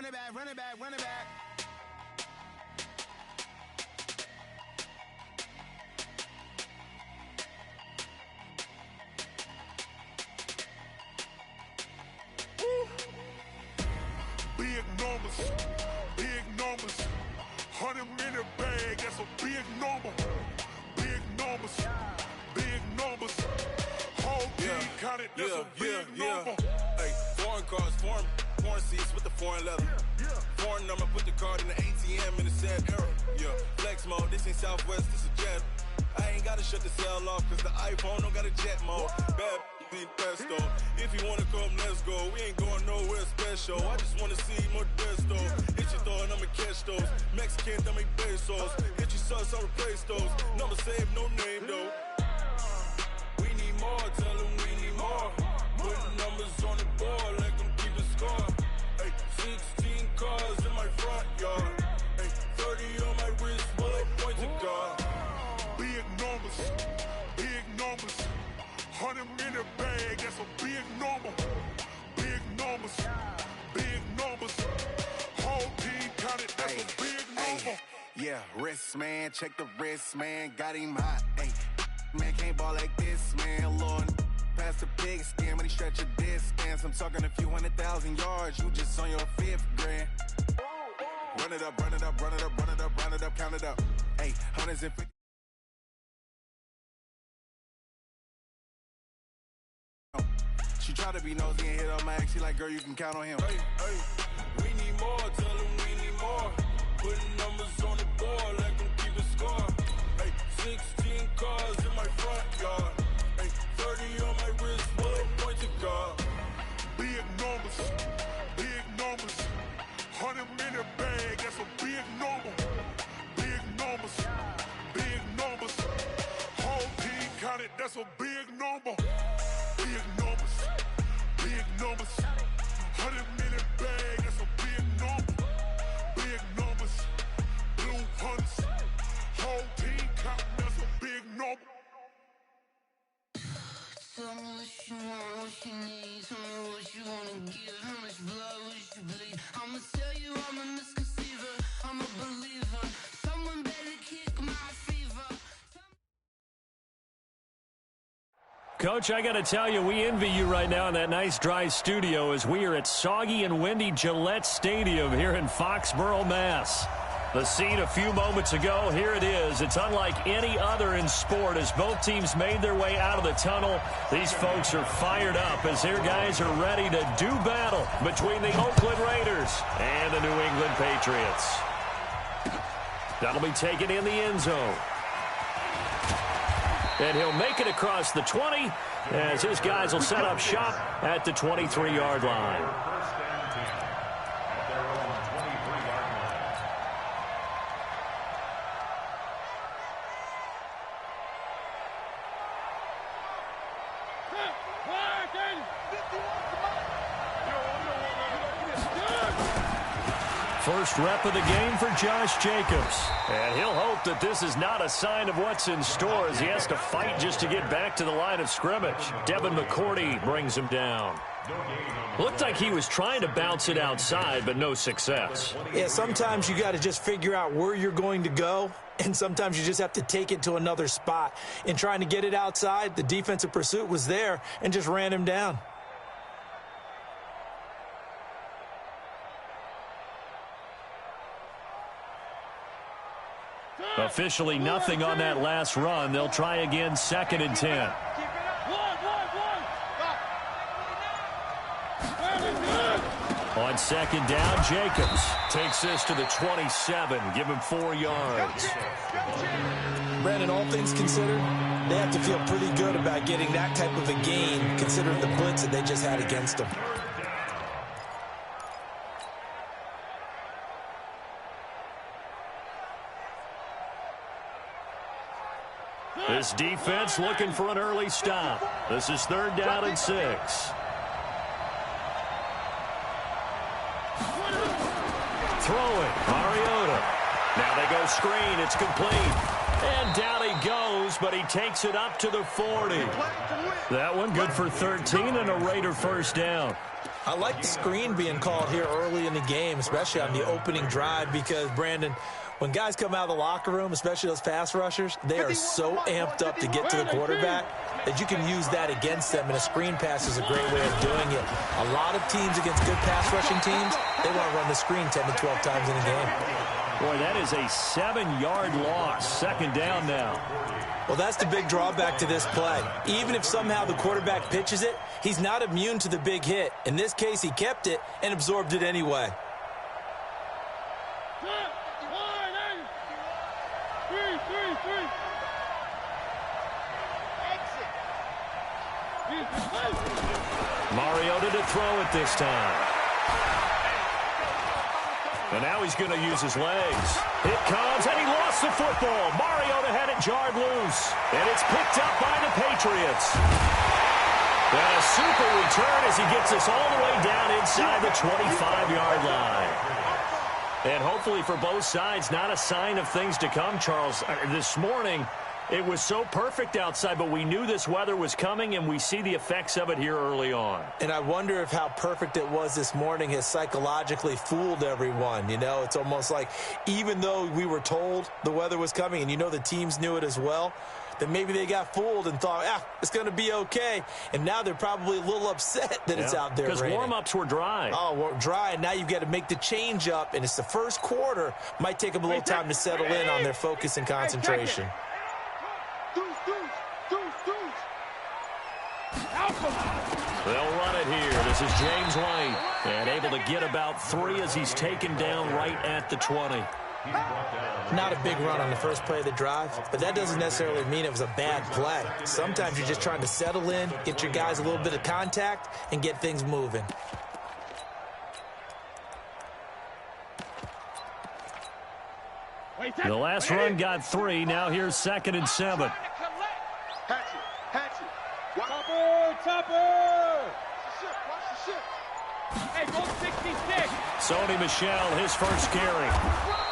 run it back, run it back, run it back. Big numbers, big numbers. 100-minute bag, that's a big number. Big numbers, big numbers. Whole team counted, that's a big number. Hey, foreign cars, foreign seats with the foreign leather. Foreign number, put the card in the ATM in the sad era. Yeah, flex mode, this ain't Southwest, this a jet. I ain't gotta shut the cell off, cause the iPhone don't got a jet mode. Bad need pesto. If you wanna come, let's go. We ain't going nowhere special. I just wanna see more desto. Hit your throw and I'ma catch those. Mexican, dame pesos. Hit your sus, I'll replace those. Number save, no name though. We need more, tell them we need more. Putting numbers on the board, like them keeping score. Hey, 16 cars in my front yard. Hey, 30 on my wrist, bullet point to God. Big numbers, big numbers. 100-minute bag, that's a big number. Big numbers, big numbers. Whole team counted, that's a big number. Yeah, wrist man, check the wrist man, got him hot. Ay, man can't ball like this, man. Lord, past the big skin when he stretch a distance. I'm talking a few 100,000 yards, you just on your 5th grand. Run it up, run it up, run it up, run it up, run it up, count it up. Hey, hundreds and 50. She try to be nosy and hit on my ex. She like, girl, you can count on him. Hey, we need more, tell them we need more. Putting numbers on the board, like them keeping score. Hey, 16 cars in my front yard. Hey, 30 on my wrist, bullet point to God. Big numbers, big numbers. 100-minute bag, that's a big number. Big numbers, big numbers. Whole team counted, that's a big number. Big numbers, big numbers. 100-minute bag, that's a big number. Big numbers, blue hunts. Whole team counting, that's a big number. Tell me what you want, what you need. Tell me what you wanna give. How much blood would you bleed? I'ma tell you I'm a misconceiver. I'm a believer. Someone better kick my fever. Coach, I got to tell you, we envy you right now in that nice dry studio as we are at soggy and windy Gillette Stadium here in Foxborough, Mass. The scene a few moments ago, here it is. It's unlike any other in sport as both teams made their way out of the tunnel. These folks are fired up as their guys are ready to do battle between the Oakland Raiders and the New England Patriots. That'll be taken in the end zone. And he'll make it across the 20 as his guys will set up shop at the 23-yard line. First rep of the game for Josh Jacobs. And he'll hope that this is not a sign of what's in store as he has to fight just to get back to the line of scrimmage. Devin McCourty brings him down. Looked like he was trying to bounce it outside, but no success. Yeah, sometimes you got to just figure out where you're going to go, and sometimes you just have to take it to another spot. In trying to get it outside, the defensive pursuit was there and just ran him down. Officially nothing on that last run. They'll try again, 2nd and 10. On 2nd down, Jacobs takes this to the 27. Give him 4 yards. Brandon, all things considered, they have to feel pretty good about getting that type of a gain considering the blitz that they just had against them. This defense looking for an early stop. This is 3rd down and 6. Throwing, Mariota. Now they go screen. It's complete. And down he goes, but he takes it up to the 40. That one good for 13 and a Raider first down. I like the screen being called here early in the game, especially on the opening drive, because, Brandon, when guys come out of the locker room, especially those pass rushers, they are so amped up to get to the quarterback that you can use that against them, and a screen pass is a great way of doing it. A lot of teams against good pass rushing teams, they want to run the screen 10 to 12 times in a game. Boy, that is a 7-yard loss. Second down now. Well, that's the big drawback to this play. Even if somehow the quarterback pitches it, he's not immune to the big hit. In this case, he kept it and absorbed it anyway. Mariota to throw it this time. And now he's going to use his legs. It comes, and he lost the football. Mariota had it jarred loose. And it's picked up by the Patriots. And a super return as he gets us all the way down inside the 25-yard line. And hopefully for both sides, not a sign of things to come, Charles. This morning, it was so perfect outside, but we knew this weather was coming, and we see the effects of it here early on. And I wonder if how perfect it was this morning has psychologically fooled everyone. You know, it's almost like even though we were told the weather was coming, and you know the teams knew it as well, that maybe they got fooled and thought, it's going to be okay. And now they're probably a little upset that it's out there raining. Because warm-ups were dry. Oh, well, dry, and now you've got to make the change up, and it's the first quarter. Might take them a little time to settle in on their focus and concentration. They'll run it here. This is James White. And able to get about 3 as he's taken down right at the 20. Not a big run on the first play of the drive, but that doesn't necessarily mean it was a bad play. Sometimes you're just trying to settle in, get your guys a little bit of contact, and get things moving. The last run got 3. Now here's 2nd and 7. Hey, go 66. Sony Michel, his first carry.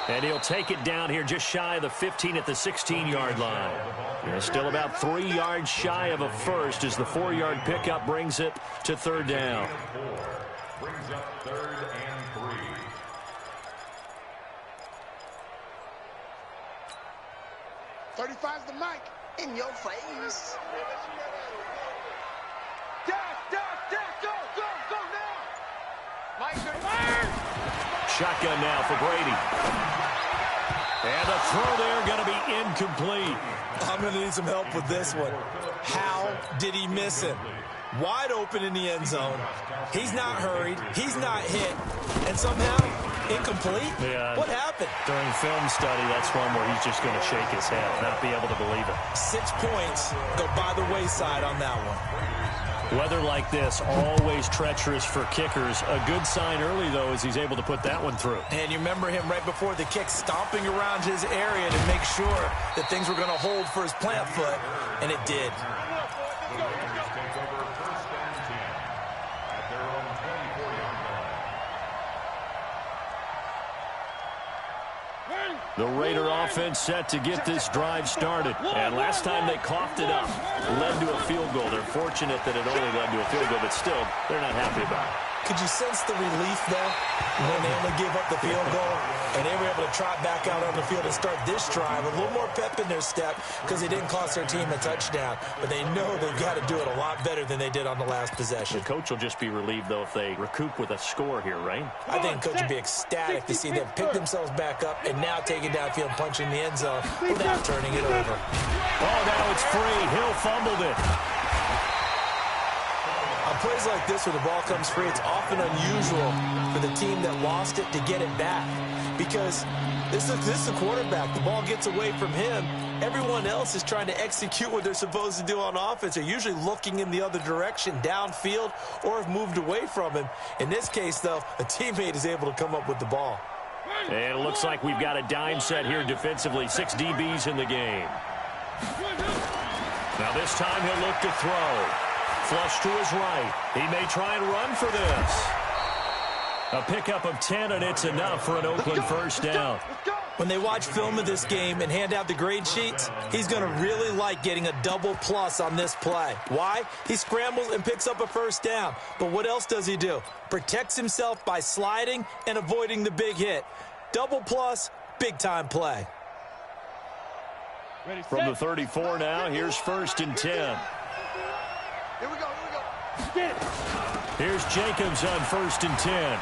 And he'll take it down here just shy of the 15 at the 16-yard line. And still about 3 yards shy of a first as the 4-yard pickup brings it to 3rd down. Brings up 3rd and 3. 35's the mic. In your face. Shotgun now for Brady. And the throw there going to be incomplete. I'm going to need some help with this one. How did he miss it? Wide open in the end zone. He's not hurried. He's not hit. And somehow, incomplete? Yeah. What happened? During film study, that's one where he's just going to shake his head, not be able to believe it. 6 points go by the wayside on that one. Weather like this, always treacherous for kickers. A good sign early, though, is he's able to put that one through. And you remember him right before the kick stomping around his area to make sure that things were going to hold for his plant foot, and it did. The Raider offense set to get this drive started. And last time they coughed it up, led to a field goal. They're fortunate that it only led to a field goal, but still, they're not happy about it. Could you sense the relief, though, when they only gave up the field goal and they were able to trot back out on the field and start this drive? A little more pep in their step because it didn't cost their team a touchdown. But they know they've got to do it a lot better than they did on the last possession. The coach will just be relieved, though, if they recoup with a score here, right? I think the coach would be ecstatic to see them pick themselves back up and now take it downfield and punch in the end zone without turning it over. Oh, now it's free. Hill fumbled it. On plays like this where the ball comes free, it's often unusual for the team that lost it to get it back because this is the quarterback. The ball gets away from him. Everyone else is trying to execute what they're supposed to do on offense. They're usually looking in the other direction, downfield, or have moved away from him. In this case, though, a teammate is able to come up with the ball. And it looks like we've got a dime set here defensively. 6 DBs in the game. Now this time he'll look to throw. Flush to his right. He may try and run for this. A pickup of 10, and it's enough for an Oakland first down. When they watch film of this game and hand out the grade sheets, he's going to really like getting a double plus on this play. Why? He scrambles and picks up a first down. But what else does he do? Protects himself by sliding and avoiding the big hit. Double plus, big-time play. From the 34 now, here's 1st and 10. Here we go. Here's Jacobs on 1st and 10.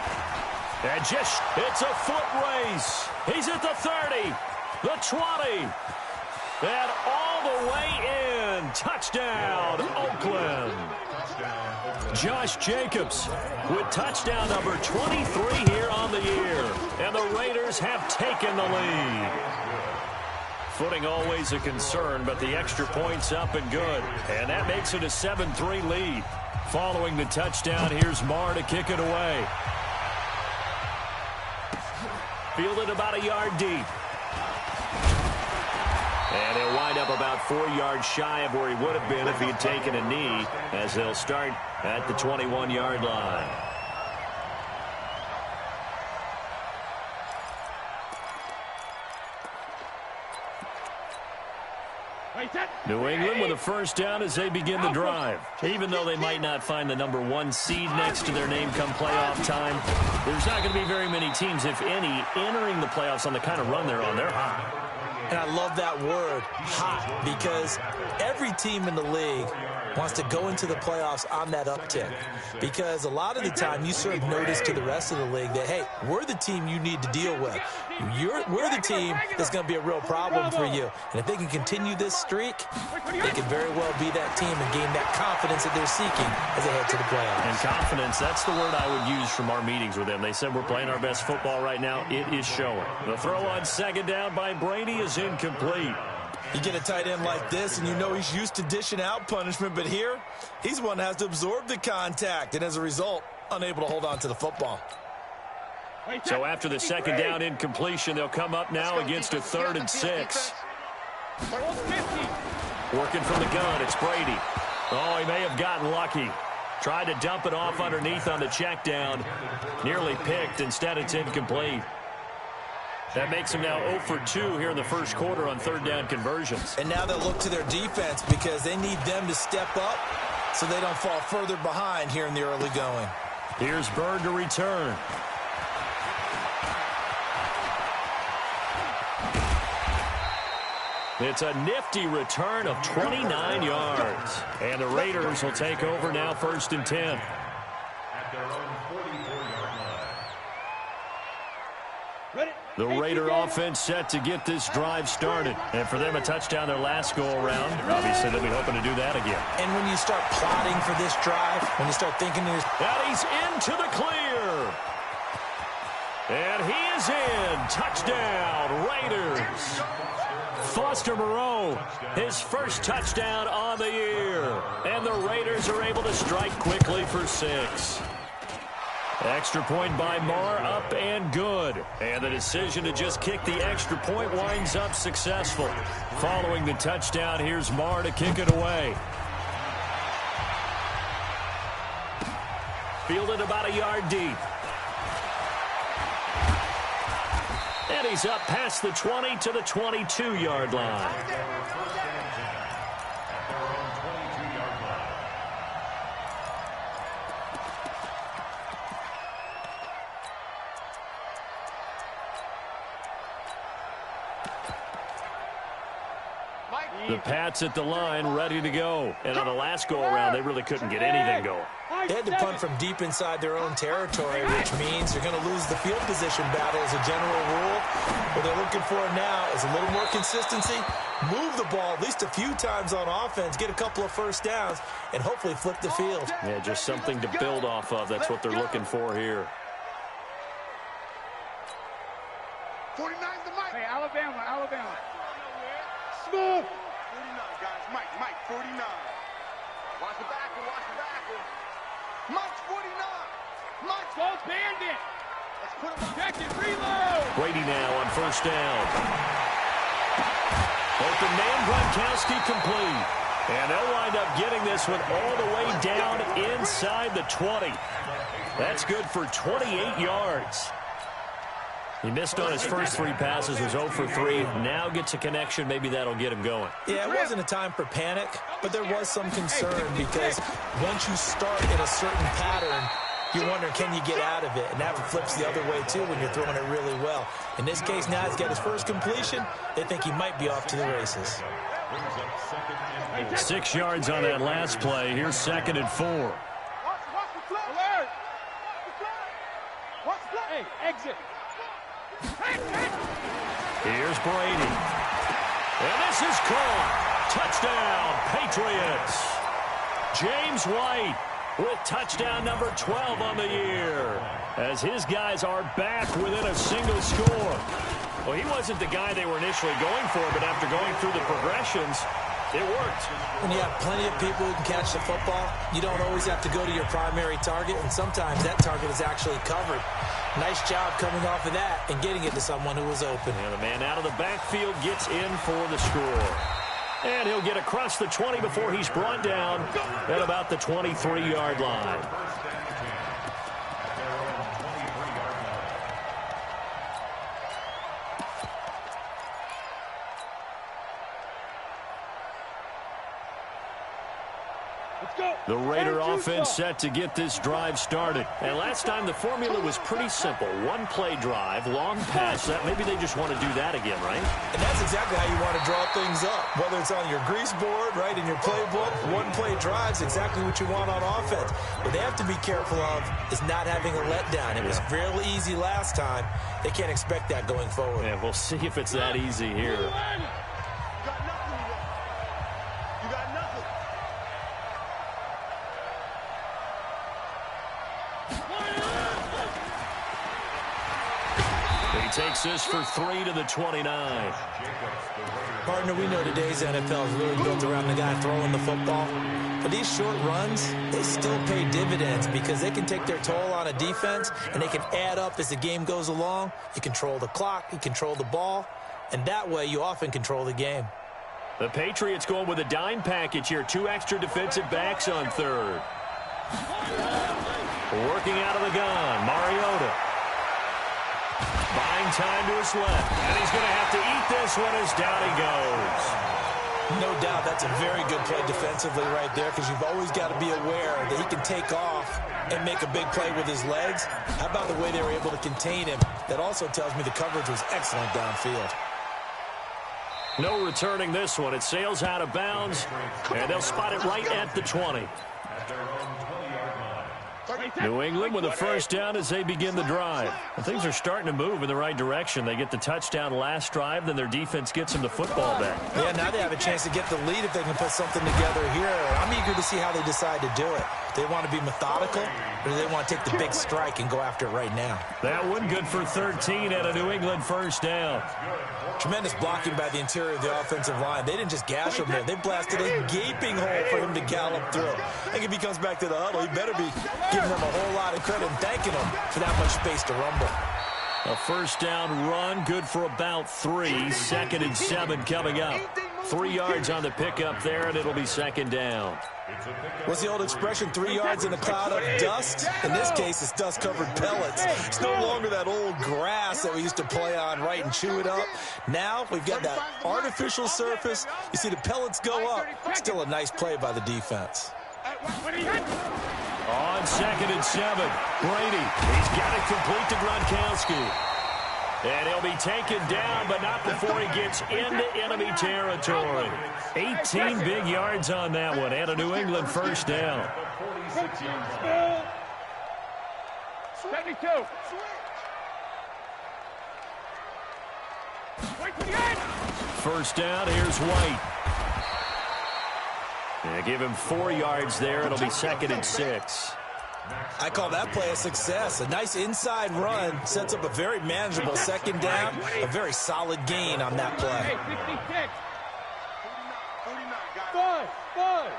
And it's a foot race. He's at the 30, the 20, and all the way in. Touchdown, Oakland. Josh Jacobs with touchdown number 23 here on the year. And the Raiders have taken the lead. Footing always a concern, but the extra point's up and good. And that makes it a 7-3 lead. Following the touchdown, here's Marr to kick it away. Fielded about a yard deep. And he'll wind up about 4 yards shy of where he would have been if he had taken a knee, as they'll start at the 21-yard line. New England with a first down as they begin the drive. Even though they might not find the number 1 seed next to their name come playoff time, there's not going to be very many teams, if any, entering the playoffs on the kind of run they're on. They're hot. And I love that word, hot, because every team in the league wants to go into the playoffs on that uptick. Because a lot of the time you serve notice to the rest of the league that, hey, we're the team you need to deal with. We're the team that's going to be a real problem for you. And if they can continue this streak, they can very well be that team and gain that confidence that they're seeking as they head to the playoffs. And confidence, that's the word I would use from our meetings with them. They said we're playing our best football right now. It is showing. The throw on 2nd down by Brady is incomplete. You get a tight end like this, and you know he's used to dishing out punishment, but here, he's one that has to absorb the contact, and as a result, unable to hold on to the football. So after the 2nd down incompletion, they'll come up now against a 3rd and 6. Working from the gun, it's Brady. Oh, he may have gotten lucky. Tried to dump it off underneath on the check down. Nearly picked. Instead, it's incomplete. That makes them now 0 for 2 here in the first quarter on 3rd down conversions. And now they'll look to their defense because they need them to step up so they don't fall further behind here in the early going. Here's Bird to return. It's a nifty return of 29 yards. And the Raiders will take over now 1st and 10. The Raider offense set to get this drive started. And for them, a touchdown their last go-around. Obviously, they'll be hoping to do that again. And when you start plotting for this drive, when you start thinking there's... And he's into the clear. And he is in. Touchdown, Raiders. Foster Moreau, his first touchdown on the year. And the Raiders are able to strike quickly for 6. Extra point by Marr, up and good. And the decision to just kick the extra point winds up successful. Following the touchdown, here's Marr to kick it away. Fielded about a yard deep. And he's up past the 20 to the 22-yard line. The Pats at the line, ready to go. And on the last go-around, they really couldn't get anything going. They had to punt from deep inside their own territory, which means they're going to lose the field position battle as a general rule. What they're looking for now is a little more consistency, move the ball at least a few times on offense, get a couple of first downs, and hopefully flip the field. Yeah, just something to build off of. That's what they're looking for here. 49's the Mike. Hey, Alabama. Smooth. 49, guys. Mike, 49. Watch the back. Mike's 49. Mike's Go Bandit. Let's put him on. Check it, reload. Brady now on first down. Open man, Gronkowski complete. And they'll wind up getting this one all the way down inside the 20. That's good for 28 yards. He missed on his first 3 passes, was 0 for 3. Now gets a connection. Maybe that'll get him going. Yeah, it wasn't a time for panic, but there was some concern because once you start in a certain pattern, you're wondering, can you get out of it? And that flips the other way, too, when you're throwing it really well. In this case, now he's got his first completion. They think he might be off to the races. 6 yards on that last play. Here's 2nd and 4. Alert! Hey, exit. Here's Brady. And this is caught. Touchdown, Patriots. James White with touchdown number 12 on the year, as his guys are back within a single score. Well, he wasn't the guy they were initially going for, but after going through the progressions, it worked. When you have plenty of people who can catch the football, you don't always have to go to your primary target, and sometimes that target is actually covered. Nice job coming off of that and getting it to someone who was open. And the man out of the backfield gets in for the score. And he'll get across the 20 before he's brought down at about the 23-yard line. The Raider offense set to get this drive started. And last time the formula was pretty simple. 1-play drive, long pass. Maybe they just want to do that again, right? And that's exactly how you want to draw things up. Whether it's on your grease board, right, in your playbook, 1-play drive's exactly what you want on offense. What they have to be careful of is not having a letdown. It was fairly easy last time. They can't expect that going forward. Yeah, we'll see if it's that easy here. He takes this for 3 to the 29. Partner, we know today's NFL is really built around the guy throwing the football. But these short runs, they still pay dividends because they can take their toll on a defense, and they can add up as the game goes along. You control the clock, you control the ball, and that way you often control the game. The Patriots going with a dime package here. 2 extra defensive backs on third. Working out of the gun, Mariota. Buying time to his left. And he's going to have to eat this one as down he goes. No doubt that's a very good play defensively right there because you've always got to be aware that he can take off and make a big play with his legs. How about the way they were able to contain him? That also tells me the coverage was excellent downfield. No returning this one. It sails out of bounds, and they'll spot it right at the 20. New England with a first down as they begin the drive. And things are starting to move in the right direction. They get the touchdown last drive, then their defense gets them the football back. Yeah, now they have a chance to get the lead if they can put something together here. I'm eager to see how they decide to do it. Do they want to be methodical, or do they want to take the big strike and go after it right now? That one good for 13 at a New England first down. Tremendous blocking by the interior of the offensive line. They didn't just gash him there. They blasted a gaping hole for him to gallop through. I think if he comes back to the huddle, he better be giving them a whole lot of credit and thanking them for that much space to rumble. A first down run, good for about 3. 2nd and 7 coming up. 3 yards on the pickup there, and it'll be 2nd down. What's the old expression, 3 yards in a cloud of dust? In this case, it's dust-covered pellets. It's no longer that old grass that we used to play on, right, and chew it up. Now we've got that artificial surface. You see the pellets go up. Still a nice play by the defense. On 2nd and 7, Brady. He's got it complete to Gronkowski. And he'll be taken down, but not before he gets into enemy territory. 18 big yards on that one, and a New England first down. 72. First down, here's White. Yeah, give him 4 yards there. It'll be 2nd and 6. I call that play a success. A nice inside run sets up a very manageable 2nd down. A very solid gain on that play. Hey, 66. 5.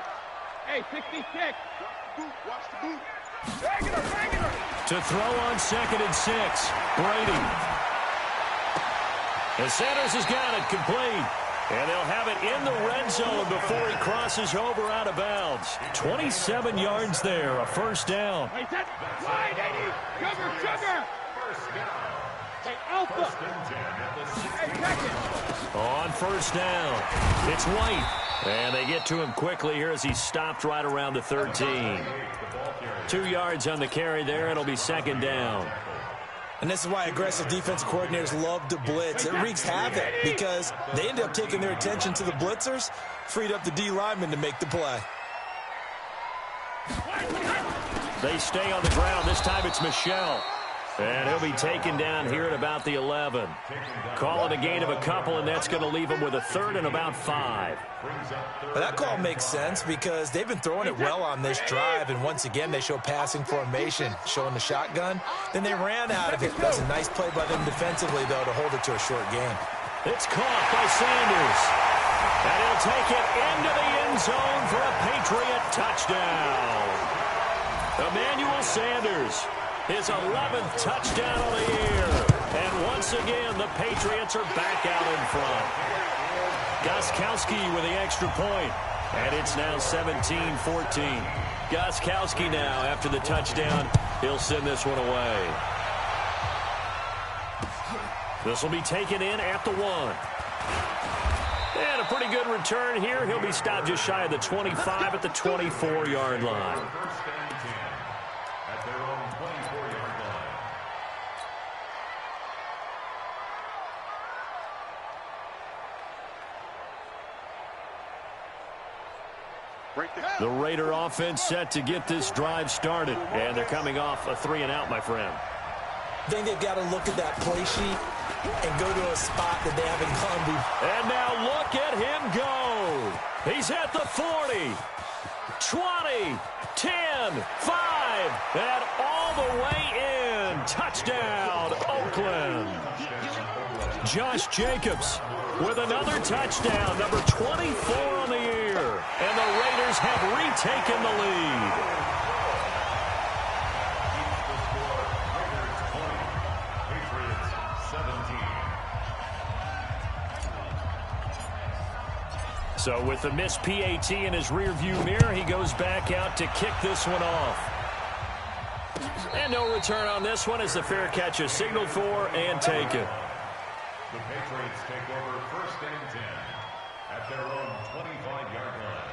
Hey, 66. Watch the boot. To throw on 2nd and 6, Brady. The Sanders has got it complete. And they'll have it in the red zone before he crosses over out of bounds. 27 yards there, a first down. Sugar. Hey, Alpha. Hey, check it. On first down, it's White. And they get to him quickly here as he stopped right around the 13. 2 yards on the carry there. It'll be second down. And this is why aggressive defensive coordinators love to blitz. It wreaks havoc because they end up taking their attention to the blitzers, freed up the D lineman to make the play. They stay on the ground. This time it's Michel. And he'll be taken down here at about the 11. Call it a gain of a couple, and that's going to leave him with a third and about 5. But that call makes sense because they've been throwing it well on this drive, and once again they show passing formation, showing the shotgun. Then they ran out of it. That's a nice play by them defensively, though, to hold it to a short game. It's caught by Sanders. And he'll take it into the end zone for a Patriot touchdown. Emmanuel Sanders, his 11th touchdown of the year. And once again, the Patriots are back out in front. Gostkowski with the extra point. And it's now 17-14. Gostkowski now, after the touchdown, he'll send this one away. This will be taken in at the 1. And a pretty good return here. He'll be stopped just shy of the 25 at the 24-yard line. The Raider offense set to get this drive started. And they're coming off a 3-and-out, my friend. I think they've got to look at that play sheet and go to a spot that they haven't gone before. And now look at him go. He's at the 40, 20, 10, 5, and all the way in. Touchdown, Oakland. Josh Jacobs with another touchdown, number 24 on the year. And the Raiders have retaken the lead. So with the missed PAT in his rearview mirror, he goes back out to kick this one off. And no return on this one as the fair catch is signaled for and taken. The Patriots take over first and 10 at their own 25-yard line.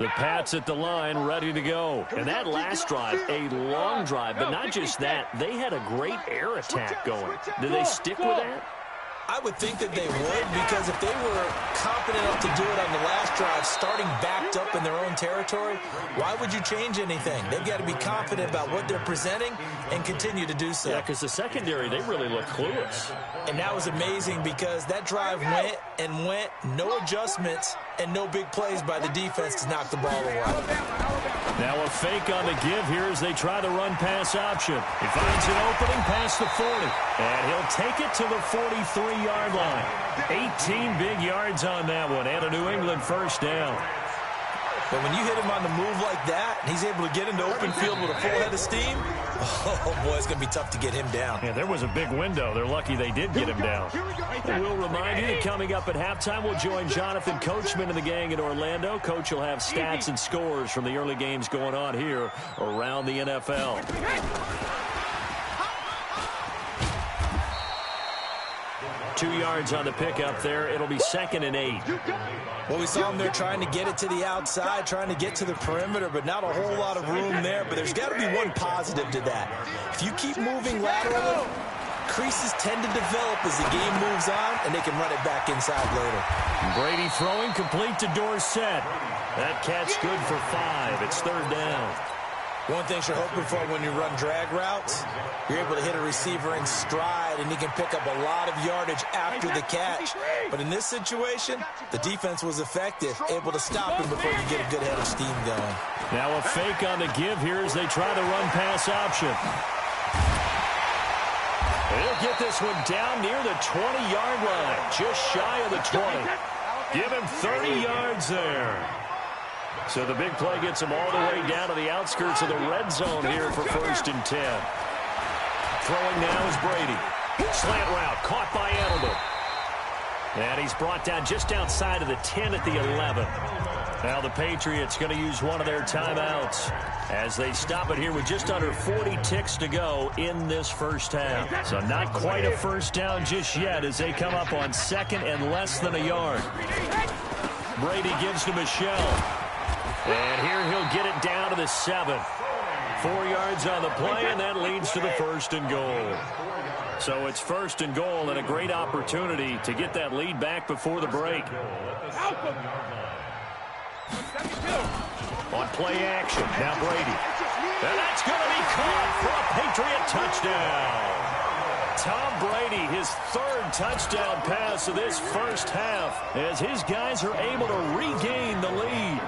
The Pats at the line, ready to go. And that last drive, a long drive, but not just that. They had a great air attack going. Did they stick with that? I would think that they would, because if they were confident enough to do it on the last drive, starting backed up in their own territory, why would you change anything? They've got to be confident about what they're presenting and continue to do so. Yeah, because the secondary, they really looked clueless. And that was amazing because that drive went and went, no adjustments and no big plays by the defense to knock the ball away. Now a fake on the give here as they try the run-pass option. He finds an opening past the 40, and he'll take it to the 43-yard line. 18 big yards on that one, and a New England first down. But when you hit him on the move like that, and he's able to get into open field with a full head of steam, oh, boy, it's going to be tough to get him down. Yeah, there was a big window. They're lucky they did get him down. And we'll remind you that coming up at halftime, we'll join Jonathan Coachman and the gang in Orlando. Coach will have stats and scores from the early games going on here around the NFL. 2 yards on the pickup there. It'll be 2nd and 8. Well, we saw them there trying to get it to the outside, trying to get to the perimeter, but not a whole lot of room there. But there's got to be one positive to that. If you keep moving laterally, creases tend to develop as the game moves on, and they can run it back inside later. Brady throwing complete to Dorsett. That catch good for 5. It's 3rd down. One thing you're hoping for when you run drag routes, you're able to hit a receiver in stride, and he can pick up a lot of yardage after the catch. But in this situation, the defense was effective, able to stop him before you get a good head of steam going. Now a fake on the give here as they try the run-pass option. He'll get this one down near the 20-yard line, just shy of the 20. Give him 30 yards there. So the big play gets him all the way down to the outskirts of the red zone here for 1st and 10. Throwing now is Brady. Slant route caught by Edelman. And he's brought down just outside of the 10 at the 11. Now the Patriots going to use one of their timeouts as they stop it here with just under 40 ticks to go in this first half. So not quite a first down just yet as they come up on second and less than a yard. Brady gives to Michelle. And here he'll get it down to the 7. 4 yards on the play, and that leads to the first and goal. So it's first and goal and a great opportunity to get that lead back before the break. On play action, now Brady. And that's going to be caught for a Patriot touchdown. Tom Brady, his third touchdown pass of this first half as his guys are able to regain the lead.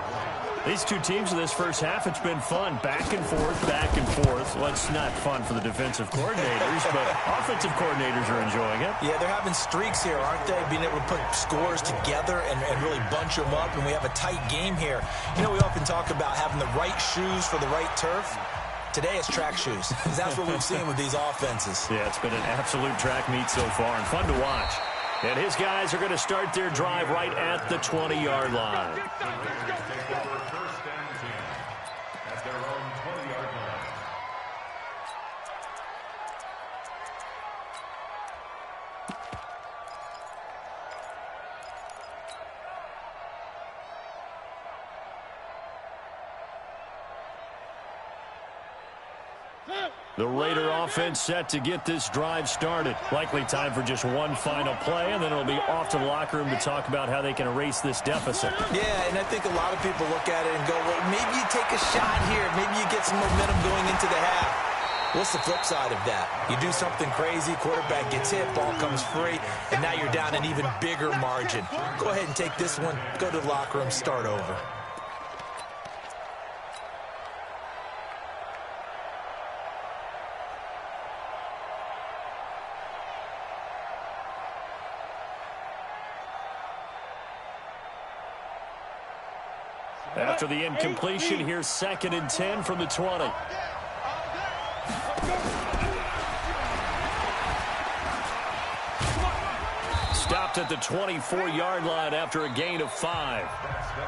These two teams in this first half, it's been fun. Back and forth, back and forth. Well, it's not fun for the defensive coordinators, but offensive coordinators are enjoying it. Yeah, they're having streaks here, aren't they? Being able to put scores together and really bunch them up, and we have a tight game here. You know, we often talk about having the right shoes for the right turf. Today it's track shoes. That's what we've seen with these offenses. Yeah, it's been an absolute track meet so far and fun to watch. And his guys are going to start their drive right at the 20-yard line. The Raider offense set to get this drive started. Likely time for just one final play, and then it'll be off to the locker room to talk about how they can erase this deficit. Yeah, and I think a lot of people look at it and go, well, maybe you take a shot here. Maybe you get some momentum going into the half. What's the flip side of that? You do something crazy, quarterback gets hit, ball comes free, and now you're down an even bigger margin. Go ahead and take this one, go to the locker room, start over. After the incompletion, here's 2nd and 10 from the 20. Stopped at the 24-yard line after a gain of 5.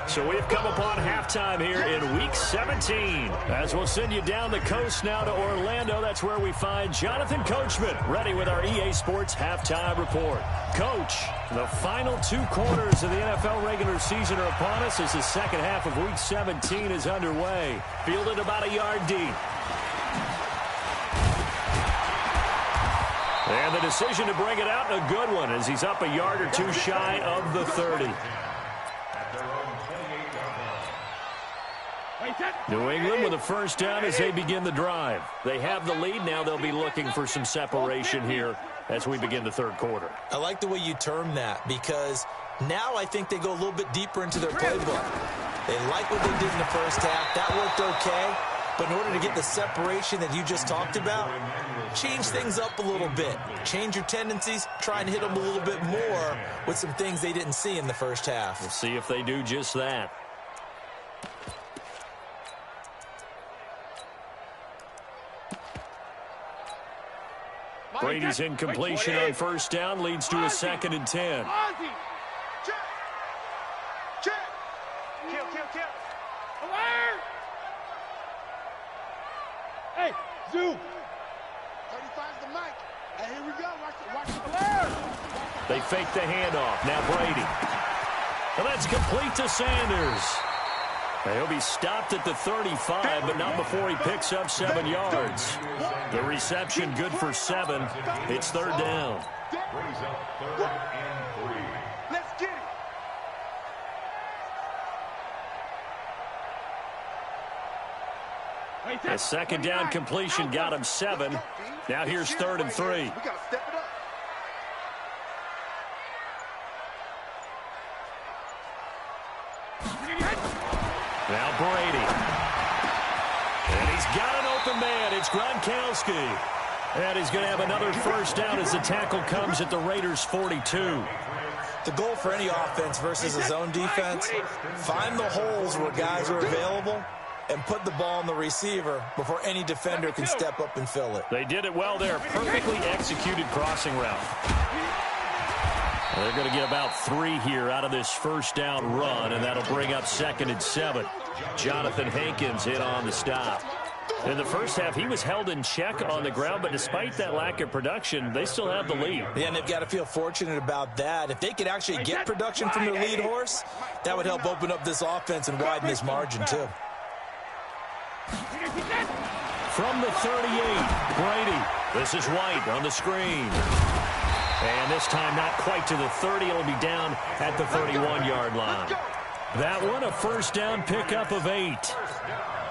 So we've come upon halftime here in Week 17. As we'll send you down the coast now to Orlando, that's where we find Jonathan Coachman ready with our EA Sports Halftime Report. Coach, the final 2 quarters of the NFL regular season are upon us as the second half of Week 17 is underway. Fielded about a yard deep. And the decision to bring it out, a good one, as he's up a yard or 2 shy of the 30. New England with a first down as they begin the drive. They have the lead. Now they'll be looking for some separation here as we begin the third quarter. I like the way you term that because now I think they go a little bit deeper into their playbook. They like what they did in the first half. That worked okay. But in order to get the separation that you just talked about, change things up a little bit. Change your tendencies, try and hit them a little bit more with some things they didn't see in the first half. We'll see if they do just that. Brady's incompletion on first down leads to a 2nd and 10. Hey, Zoo. 35's the mic. Hey, here we go. Watch the flare. They fake the handoff. Now Brady. And that's complete to Sanders. Now he'll be stopped at the 35, but not before he picks up 7 yards. The reception good for 7. It's 3rd down. Brings up 3rd and 3. Let's get it. A 2nd down completion got him 7. Now here's 3rd and 3. We got to step it up. Now Brady. And he's got an open man. It's Gronkowski. And he's going to have another first down as the tackle comes at the Raiders' 42. The goal for any offense versus a zone defense, find the holes where guys are available and put the ball on the receiver before any defender can step up and fill it. They did it well there. Perfectly executed crossing route. They're going to get about 3 here out of this first down run, and that'll bring up 2nd and 7. Jonathan Hankins in on the stop. In the first half, he was held in check on the ground, but despite that lack of production, they still have the lead. Yeah, and they've got to feel fortunate about that. If they could actually get production from their lead horse, that would help open up this offense and widen this margin, too. From the 38, Brady. This is White on the screen. And this time not quite to the 30. It'll be down at the 31-yard line. That one, a first down pickup of 8.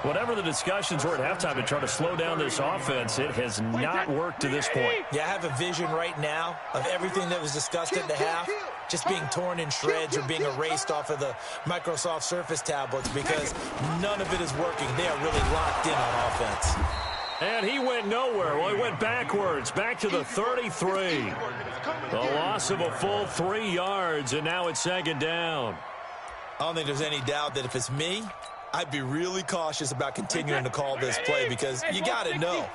Whatever the discussions were at halftime to try to slow down this offense, it has not worked to this point. Yeah, I have a vision right now of everything that was discussed at the half just being torn in shreds or being erased off of the Microsoft Surface tablets because none of it is working. They are really locked in on offense. And he went nowhere. Well, he went backwards, back to the 33. The loss of a full 3 yards, and now it's 2nd down. I don't think there's any doubt that if it's me, I'd be really cautious about continuing to call this play because you got to know,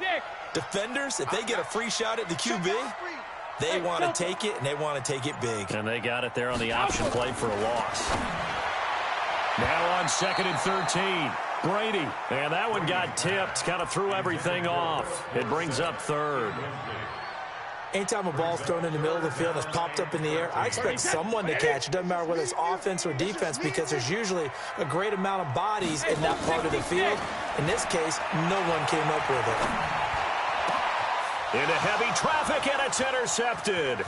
defenders, if they get a free shot at the QB, they want to take it, and they want to take it big. And they got it there on the option play for a loss. Now on 2nd and 13, Brady. And that one got tipped, kind of threw everything off. It brings up 3rd. Anytime a ball's thrown in the middle of the field and it's popped up in the air, I expect someone to catch. It doesn't matter whether it's offense or defense because there's usually a great amount of bodies in that part of the field. In this case, no one came up with it. Into heavy traffic, and it's intercepted.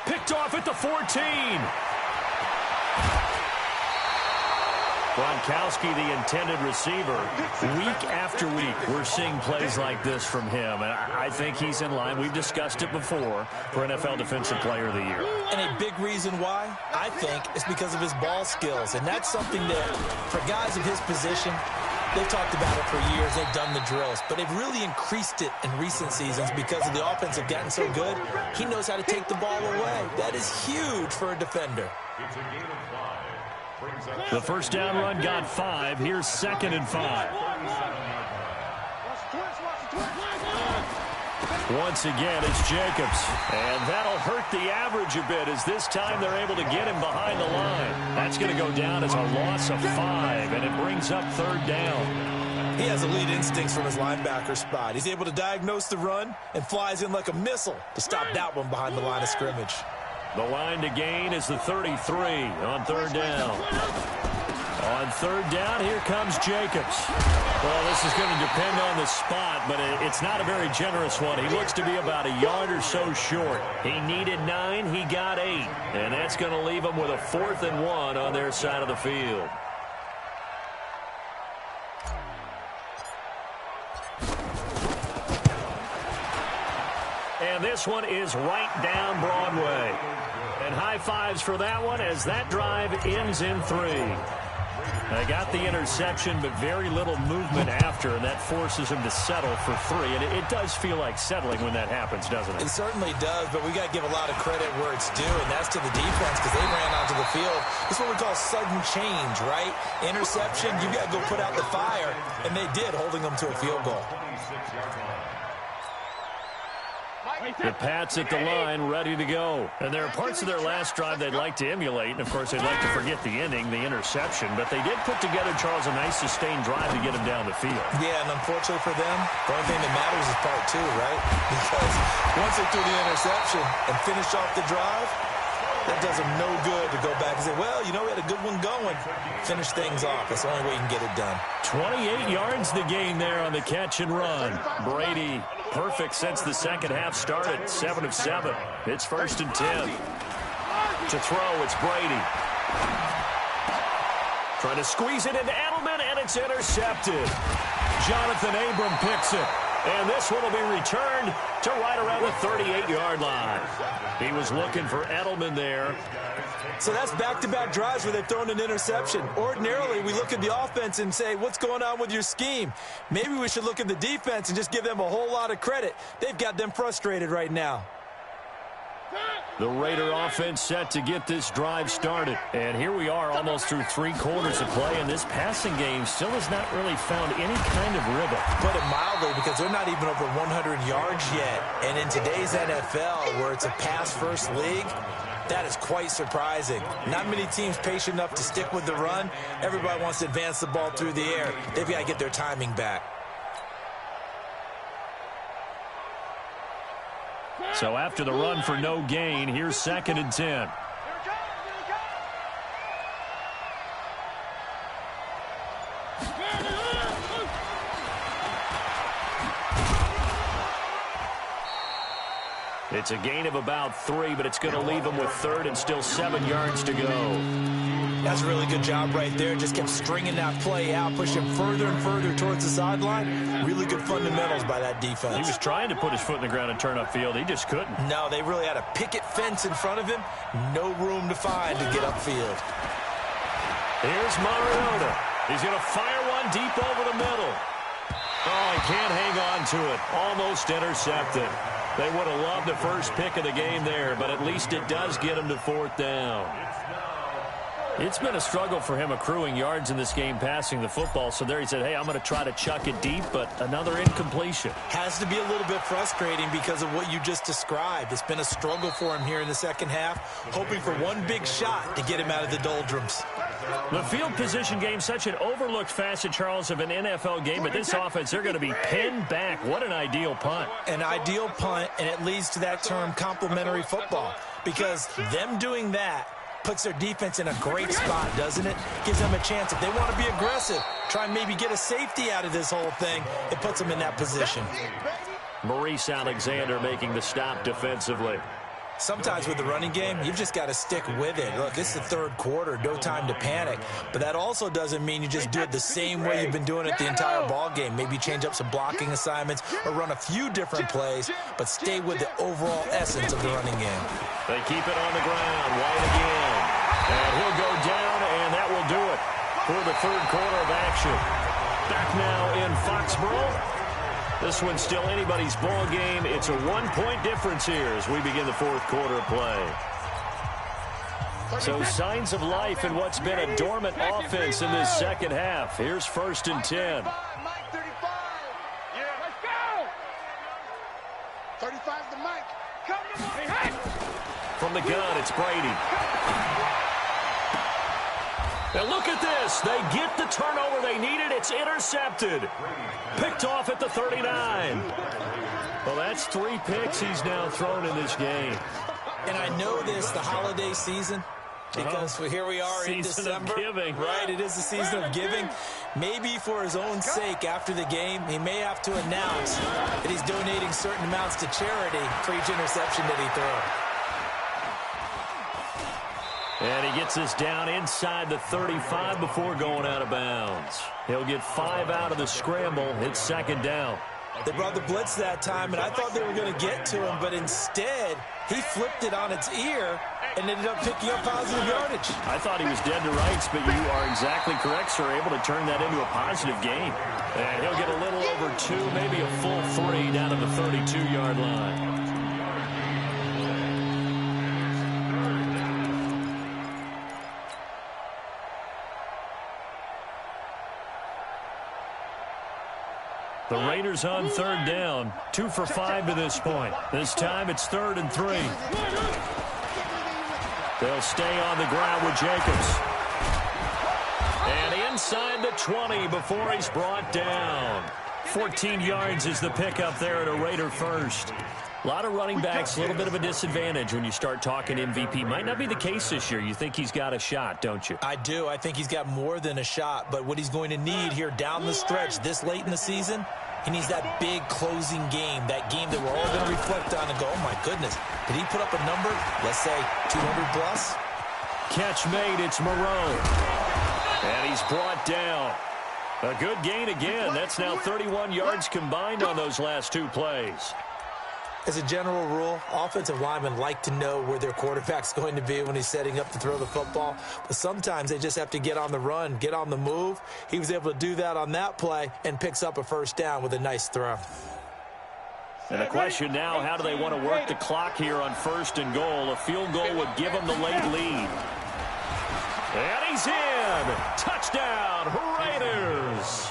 Picked off at the 14. Gronkowski, the intended receiver. Week after week, we're seeing plays like this from him. And I think he's in line. We've discussed it before for NFL Defensive Player of the Year. And a big reason why, I think, is because of his ball skills. And that's something that, for guys of his position, they've talked about it for years. They've done the drills. But they've really increased it in recent seasons because of the offense have gotten so good. He knows how to take the ball away. That is huge for a defender. It's a gain of 5. The first down run got 5. Here's 2nd and 5. Once again, it's Jacobs. And that'll hurt the average a bit as this time they're able to get him behind the line. That's going to go down as a loss of 5, and it brings up 3rd down. He has elite instincts from his linebacker spot. He's able to diagnose the run and flies in like a missile to stop that one behind the line of scrimmage. The line to gain is the 33 on 3rd down. On 3rd down, here comes Jacobs. Well, this is going to depend on the spot, but it's not a very generous one. He looks to be about a yard or so short. He needed 9, he got 8. And that's going to leave him with a 4th and 1 on their side of the field. And this one is right down Broadway. And high fives for that one as that drive ends in 3. They got the interception, but very little movement after, and that forces him to settle for 3. And it does feel like settling when that happens, doesn't it? It certainly does, but we got to give a lot of credit where it's due, and that's to the defense because they ran onto the field. It's what we call sudden change, right? Interception, you got to go put out the fire, and they did, holding them to a field goal. The Pats at the line, ready to go. And there are parts of their last drive they'd like to emulate. And, of course, they'd like to forget the ending, the interception. But they did put together, Charles, a nice sustained drive to get him down the field. Yeah, and unfortunately for them, the only thing that matters is part 2, right? Because once they threw the interception and finished off the drive, that does them no good to go back and say, well, you know, we had a good one going. Finish things off. That's the only way you can get it done. 28 yards the gain there on the catch and run. Brady, perfect since the second half started. 7 of 7. It's 1st and 10. To throw, it's Brady. Trying to squeeze it into Edelman, and it's intercepted. Jonathan Abram picks it. And this one will be returned to right around the 38-yard line. He was looking for Edelman there. So that's back-to-back drives where they've thrown an interception. Ordinarily, we look at the offense and say, what's going on with your scheme? Maybe we should look at the defense and just give them a whole lot of credit. They've got them frustrated right now. The Raider offense set to get this drive started. And here we are almost through 3 quarters of play, and this passing game still has not really found any kind of rhythm. Put it mildly, because they're not even over 100 yards yet. And in today's NFL, where it's a pass-first league, That is quite surprising. Not many teams patient enough to stick with the run. Everybody wants to advance the ball through the air. They've got to get their timing back. So after the run for no gain, here's 2nd and 10. It's a gain of about 3, but it's going to leave them with 3rd and still 7 yards to go. That's a really good job right there. Just kept stringing that play out, pushing further and further towards the sideline. Really good fundamentals by that defense. He was trying to put his foot in the ground and turn upfield. He just couldn't. No, they really had a picket fence in front of him. No room to find to get upfield. Here's Mariota. He's going to fire one deep over the middle. Oh, he can't hang on to it. Almost intercepted. They would have loved the first pick of the game there, but at least it does get him to 4th down. It's been a struggle for him accruing yards in this game passing the football. So there he said, hey, I'm going to try to chuck it deep, but another incompletion. Has to be a little bit frustrating because of what you just described. It's been a struggle for him here in the second half, hoping for one big shot to get him out of the doldrums. The field position game, such an overlooked facet, Charles, of an NFL game. But this offense, they're going to be pinned back. What an ideal punt. An ideal punt, and it leads to that term complementary football. Because them doing that puts their defense in a great spot, doesn't it? Gives them a chance. If they want to be aggressive, try and maybe get a safety out of this whole thing, it puts them in that position. Maurice Alexander making the stop defensively. Sometimes with the running game, you've just got to stick with it. Look, it's the 3rd quarter, no time to panic. But that also doesn't mean you just do it the same way you've been doing it the entire ball game. Maybe change up some blocking assignments or run a few different plays, but stay with the overall essence of the running game. They keep it on the ground. White again. And he'll go down, and that will do it for the 3rd quarter of action. Back now in Foxborough. This one's still anybody's ball game. It's a 1-point difference here as we begin the 4th quarter play. So signs of life in what's been a dormant offense in this second half. Here's 1st and 10. 35's the mic. From the gun, it's Brady. Now look at this. They get the turnover they needed. It's intercepted. Picked off at the 39. Well, that's 3 picks he's now thrown in this game. And I know this, the holiday season, because here we are in December. Season of giving. Right, it is the season of giving. Maybe for his own sake after the game, he may have to announce that he's donating certain amounts to charity for each interception that he throws. And he gets us down inside the 35 before going out of bounds. He'll get 5 out of the scramble. It's 2nd down. They brought the blitz that time, and I thought they were going to get to him, but instead, he flipped it on its ear and ended up picking up positive yardage. I thought he was dead to rights, but you are exactly correct, sir. Able to turn that into a positive gain. And he'll get a little over 2, maybe a full 3 down to the 32-yard line. The Raiders on 3rd down. 2 for 5 to this point. This time it's 3rd and 3. They'll stay on the ground with Jacobs. And inside the 20 before he's brought down. 14 yards is the pickup there at a Raider first. A lot of running backs, a little bit of a disadvantage when you start talking MVP. Might not be the case this year. You think he's got a shot, don't you? I do. I think he's got more than a shot. But what he's going to need here down the stretch this late in the season, he needs that big closing game, that game that we're all going to reflect on and go, oh, my goodness, did he put up a number, let's say, 200 plus? Catch made. It's Moreau. And he's brought down. A good gain again. That's now 31 yards combined on those last 2 plays. As a general rule, offensive linemen like to know where their quarterback's going to be when he's setting up to throw the football. But sometimes they just have to get on the run, get on the move. He was able to do that on that play and picks up a 1st down with a nice throw. And the question now, how do they want to work the clock here on 1st and goal? A field goal would give them the late lead. And he's in. Touchdown, Raiders.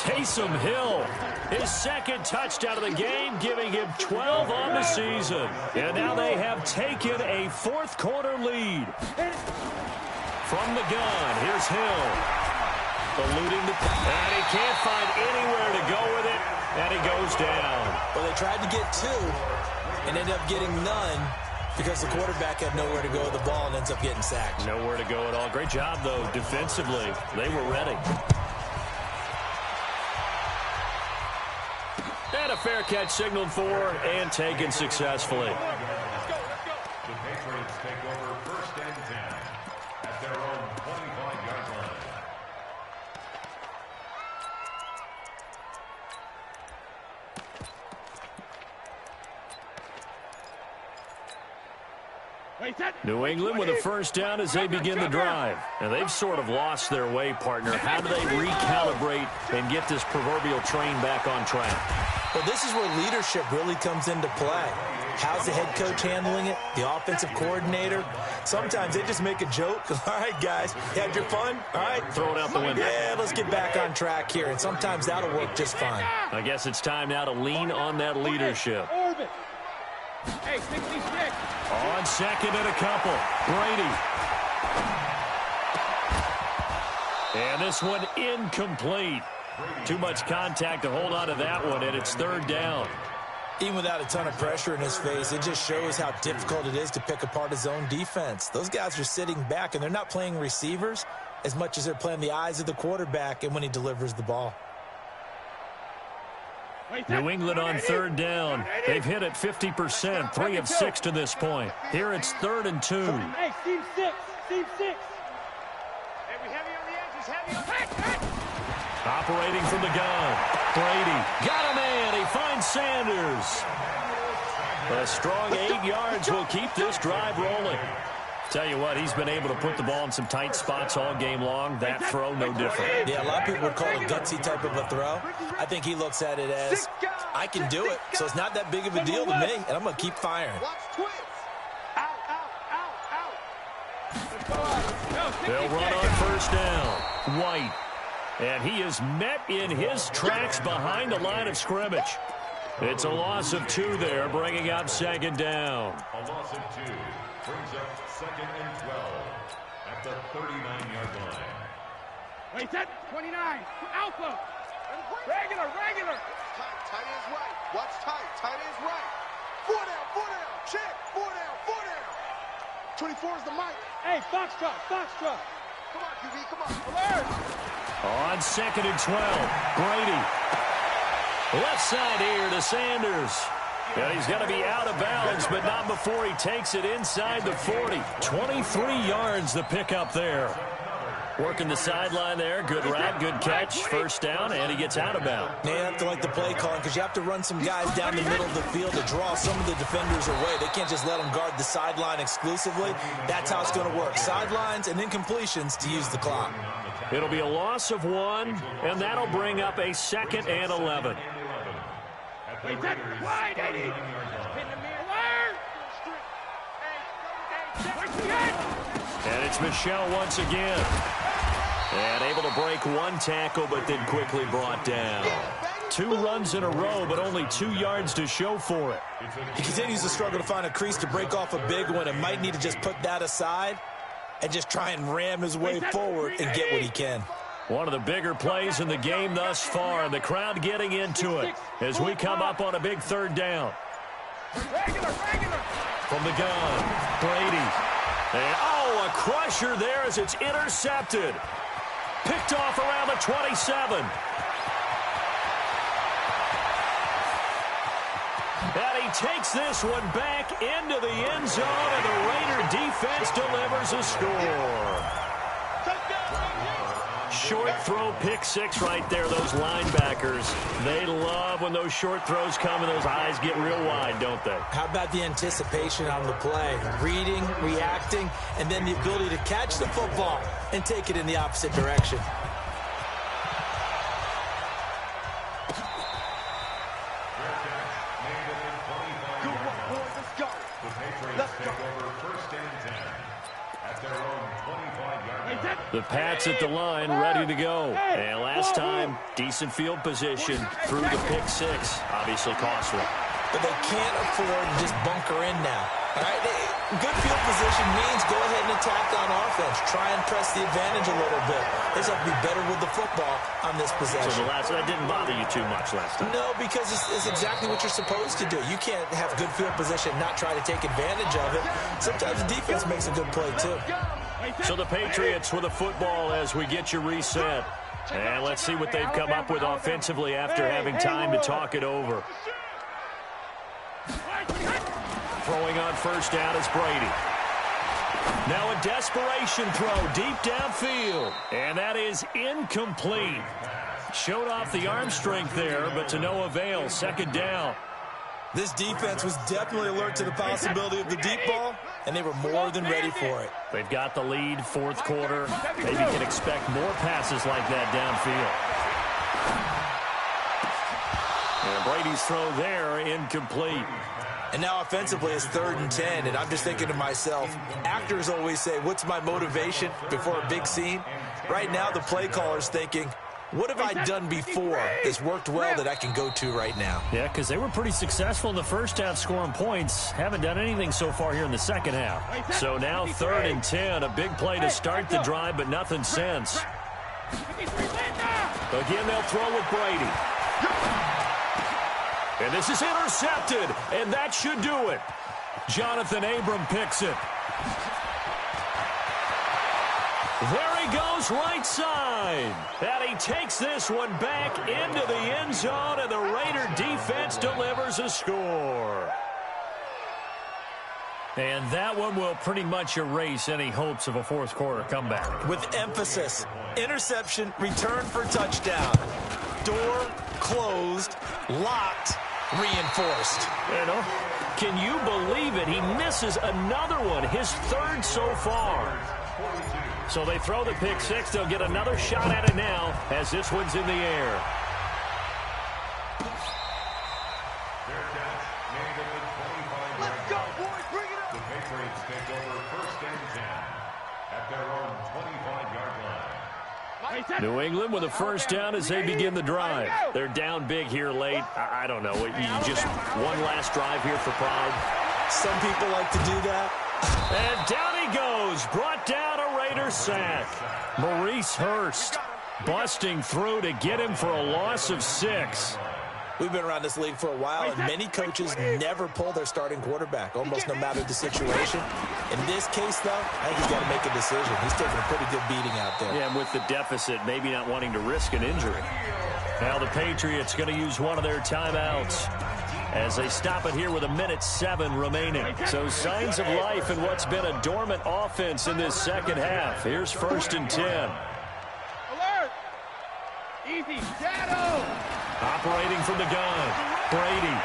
Taysom Hill, his second touchdown of the game, giving him 12 on the season. And now they have taken a fourth-quarter lead. From the gun, here's Hill. Eluding the and he can't find anywhere to go with it, and he goes down. Well, they tried to get two and ended up getting none because the quarterback had nowhere to go with the ball and ends up getting sacked. Nowhere to go at all. Great job, though, defensively. They were ready. And a fair catch signaled for and taken successfully. The Patriots take over first and 10 at their own 25-yard line. New England with a first down as they begin the drive. And they've sort of lost their way, partner. How do they recalibrate and get this proverbial train back on track? Well, this is where leadership really comes into play. How's the head coach handling it? The offensive coordinator? Sometimes they just make a joke. All right, guys, you had your fun? All right. Throw it out the window. Yeah, let's get back on track here. And sometimes that'll work just fine. I guess it's time now to lean on that leadership. Hey, 66. On second and a couple. Brady. And this one incomplete. Too much contact to hold on to that one, and it's third down. Even without a ton of pressure in his face, it just shows how difficult it is to pick apart his own defense. Those guys are sitting back, and they're not playing receivers as much as they're playing the eyes of the quarterback and when he delivers the ball. New England on third down. They've hit it 50%, 3 of 6 to this point. Here it's 3rd and 2. Hey, team 6. Team 6. Heavy on the edges. Heavy on the edges. Operating from the gun. Brady got a man. He finds Sanders. A strong 8 yards will keep this drive rolling. Tell you what, he's been able to put the ball in some tight spots all game long. That throw, no different. Yeah, a lot of people would call it a gutsy type of a throw. I think he looks at it as, I can do it, so it's not that big of a deal to me, and I'm going to keep firing. They'll run on first down. White. And he is met in his tracks behind the line of scrimmage. It's a loss of 2 there, bringing up second down. A loss of 2 brings up 2nd and 12 at the 39-yard line. Wait, that 29. Alpha. Regular. Tight ends right. Watch tight. Tight ends right. 4 down. Check. 4 down. 24 is the mic. Hey, Foxtrot. Come on, QB. Come on. Alert. On 2nd and 12, Brady. Left side here to Sanders. And he's going to be out of bounds, but not before he takes it inside the 40. 23 yards the pickup there. Working the sideline there. Good route, good catch. First down, and he gets out of bounds. Now you have to like the play calling because you have to run some guys down the middle of the field to draw some of the defenders away. They can't just let them guard the sideline exclusively. That's how it's going to work. Sidelines and then completions to use the clock. It'll be a loss of 1, and that'll bring up a 2nd and 11. Wait, that wide, Eddie. And it's Michelle once again. And able to break 1 tackle, but then quickly brought down. 2 runs in a row, but only 2 yards to show for it. He continues to struggle to find a crease to break off a big one and might need to just put that aside and just try and ram his way forward and get what he can. One of the bigger plays in the game thus far, and the crowd getting into it as we come up on a big 3rd down. From the gun, Brady. And, a crusher there as it's intercepted. Picked off around the 27. And he takes this one back into the end zone, and the Raider defense delivers a score. Short throw, pick 6 right there, those linebackers. They love when those short throws come and those eyes get real wide, don't they? How about the anticipation on the play? Reading, reacting, and then the ability to catch the football and take it in the opposite direction. at their own 25-yard line. The Pats at the line, ready to go. And last time, decent field position through the pick six. Obviously costly. But they can't afford to just bunker in now. All right, good field position means go ahead and attack on offense. Try and press the advantage a little bit. They just have to be better with the football on this possession. So that didn't bother you too much last time? No, because it's exactly what you're supposed to do. You can't have good field position and not try to take advantage of it. Sometimes the defense makes a good play, too. So the Patriots with the football as we get you reset. And let's see what they've come up with offensively after having time to talk it over. Throwing on first down is Brady. Now a desperation throw deep downfield. And that is incomplete. Showed off the arm strength there, but to no avail. Second down. This defense was definitely alert to the possibility of the deep ball, and they were more than ready for it. They've got the lead, fourth quarter. Maybe can expect more passes like that downfield. And Brady's throw there, incomplete. And now offensively it's 3rd and 10, and I'm just thinking to myself, actors always say, what's my motivation before a big scene? Right now the play caller's thinking, what have I done before that's worked well that I can go to right now? Yeah, because they were pretty successful in the first half scoring points. Haven't done anything so far here in the second half. So now 3rd and 10, a big play to start the drive, but nothing since. Again, they'll throw with Brady. And this is intercepted, and that should do it. Jonathan Abram picks it. There he goes, right side. And he takes this one back into the end zone, and the Raider defense delivers a score. And that one will pretty much erase any hopes of a fourth quarter comeback. With emphasis, interception, return for touchdown. Door closed, locked, reinforced. You know, can you believe it? He misses another one, his 3rd so far. So they throw the pick six. They'll get another shot at it now as this one's in the air. Let's go, boys. Bring it up. The Patriots take over 1st and 10 at their own 25-yard line. New England with a first down as they begin the drive. They're down big here late. I don't know. You just one last drive here for pride. Some people like to do that. And down he goes. Brought down a Raider sack. Maurice Hurst busting through to get him for a loss of 6. We've been around this league for a while, and many coaches never pull their starting quarterback, almost no matter the situation. In this case, though, I think he's got to make a decision. He's taking a pretty good beating out there. Yeah, and with the deficit, maybe not wanting to risk an injury. Now the Patriots going to use one of their timeouts as they stop it here with 1:07 remaining. So signs of life in what's been a dormant offense in this second half. Here's 1st and 10. Alert! Easy, shadow! Operating from the gun, Brady.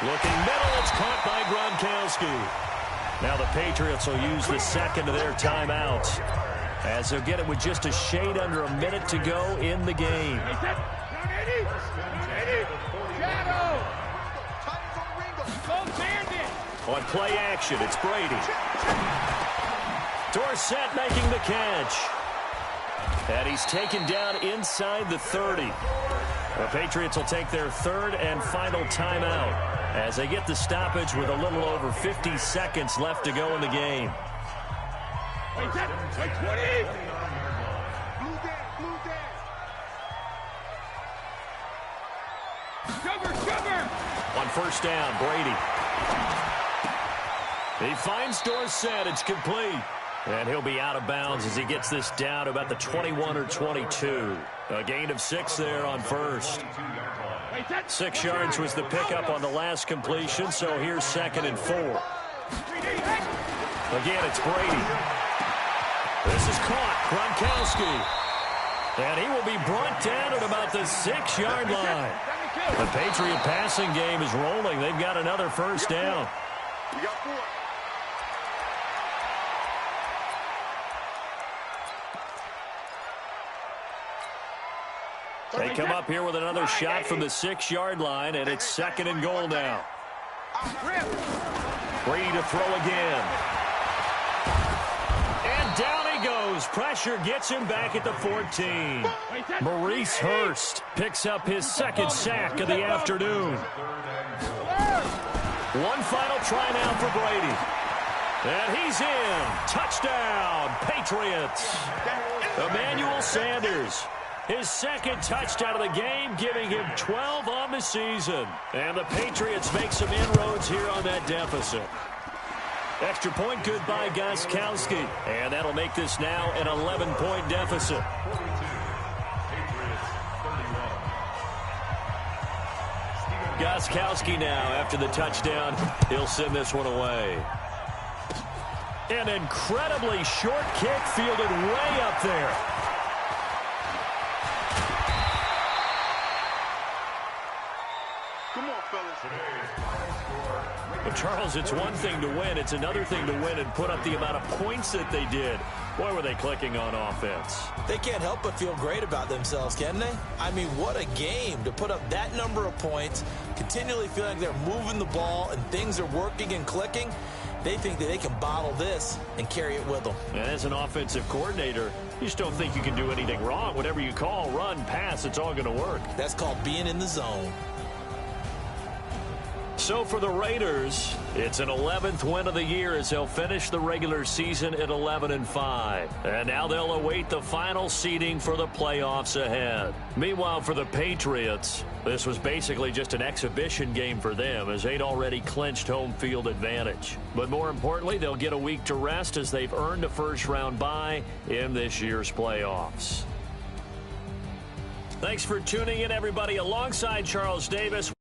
Looking middle, it's caught by Gronkowski. Now the Patriots will use the second of their timeouts as they'll get it with just a shade under a minute to go in the game. On play action, it's Brady. Dorsett making the catch. And he's taken down inside the 30. The Patriots will take their 3rd and final timeout as they get the stoppage with a little over 50 seconds left to go in the game. On first down, Brady. He finds Dorsett. It's complete. And he'll be out of bounds as he gets this down to about the 21 or 22. A gain of 6 there on first. 6 yards was the pickup on the last completion, so here's 2nd and 4. Again, it's Brady. This is caught. Gronkowski. And he will be brought down at about the 6-yard line. The Patriot passing game is rolling. They've got another first down. We got 4. They come up here with another shot from the 6-yard line, and it's 2nd and goal now. Brady to throw again. And down he goes. Pressure gets him back at the 14. Maurice Hurst picks up his second sack of the afternoon. One final try now for Brady. And he's in. Touchdown, Patriots. Emmanuel Sanders, his second touchdown of the game, giving him 12 on the season. And the Patriots make some inroads here on that deficit. Extra point good by Gostkowski. And that'll make this now an 11-point deficit. Gostkowski now after the touchdown. He'll send this one away. An incredibly short kick fielded way up there. Come on, fellas. But Charles, it's one thing to win. It's another thing to win and put up the amount of points that they did. Boy, were they clicking on offense. They can't help but feel great about themselves, can they? I mean, what a game to put up that number of points, continually feeling like they're moving the ball and things are working and clicking. They think that they can bottle this and carry it with them. And as an offensive coordinator, you just don't think you can do anything wrong. Whatever you call, run, pass, it's all going to work. That's called being in the zone. So for the Raiders, it's an 11th win of the year as they'll finish the regular season at 11-5. And now they'll await the final seeding for the playoffs ahead. Meanwhile, for the Patriots, this was basically just an exhibition game for them as they'd already clinched home field advantage. But more importantly, they'll get a week to rest as they've earned a first-round bye in this year's playoffs. Thanks for tuning in, everybody. Alongside Charles Davis.